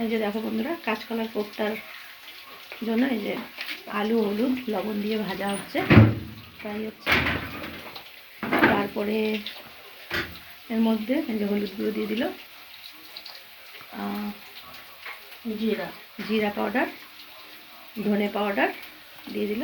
এই যে দেখো বন্ধুরা, কাঁচকলার কোপ্তার জন্য এই যে আলু হলুদ লবণ দিয়ে ভাজা হচ্ছে, ফ্রাই হচ্ছে। তারপরে এর মধ্যে এই যে হলুদ গুঁড়ো দিয়ে দিল, জিরা পাউডার, ধনে পাউডার দিয়ে দিল,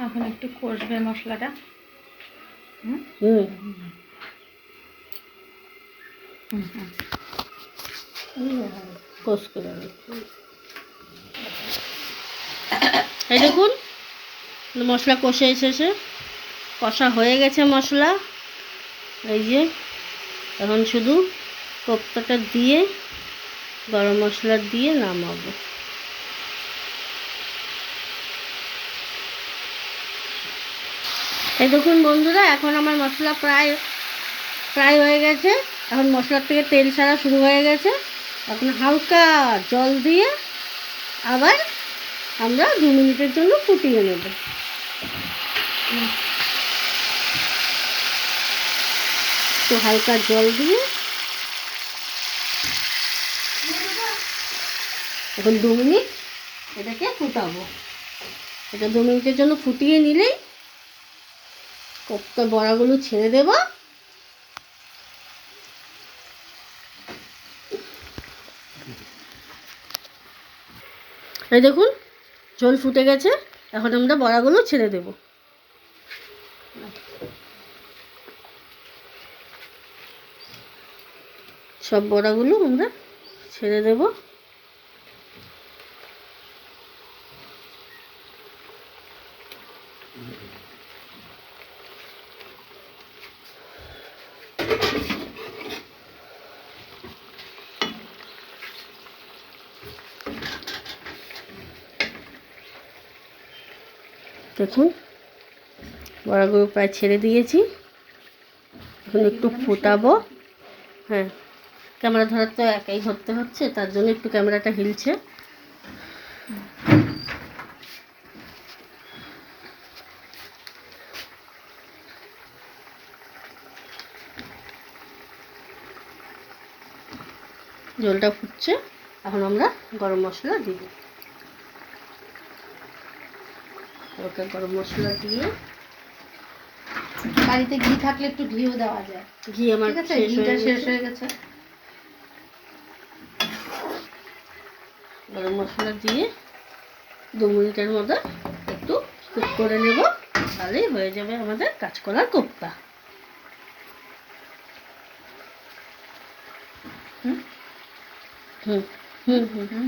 এখন একটু কষবে মশলাটা। এই দেখুন মশলা কষে এসেছে, কষা হয়ে গেছে মশলা। এই যে এখন শুধু কোপ্তাটা দিয়ে গরম মশলা দিয়ে নামাবো। এই দেখুন বন্ধুরা, এখন আমার মশলা প্রায় হয়ে গেছে। এখন মশলার থেকে তেল ছাড়া শুরু হয়ে গেছে। এখন হালকা জল দিয়ে আবার আমরা 2 মিনিটের জন্য ফুটিয়ে নেব। তো হালকা জল দিয়ে এখন 2 মিনিট এটাকে ফুটাবো। এটা 2 মিনিটের জন্য ফুটিয়ে নিলেই কোপ্তা বড়াগুলো ছেড়ে দেব। এই দেখুন জল ফুটে গেছে, এখন আমরা বড়াগুলো ছেড়ে দেব। সব বড়াগুলো আমরা ছেড়ে দেব। দেখুন বড়াগুলো প্রায় ছেড়ে দিয়েছি, এখন একটু ফোটাবো। হ্যাঁ, ক্যামেরা ধরার তো একাই ধরতে হচ্ছে, তার জন্য একটু ক্যামেরাটা হিলছে। জলটা ফুটছে, এখন আমরা গরম মশলা দিব। ওকে গরম মশলা দিয়ে, বাড়িতে ঘি থাকলে একটু ঘিও দেওয়া যায়। ঘি আমার শেষ হয়ে গেছে। গরম মশলা দিয়ে 2 মিনিটের মতো একটু কুক করে নেব, তাহলেই হয়ে যাবে আমাদের কাঁচকলার কোপ্তা। হুম হুম হুম হুম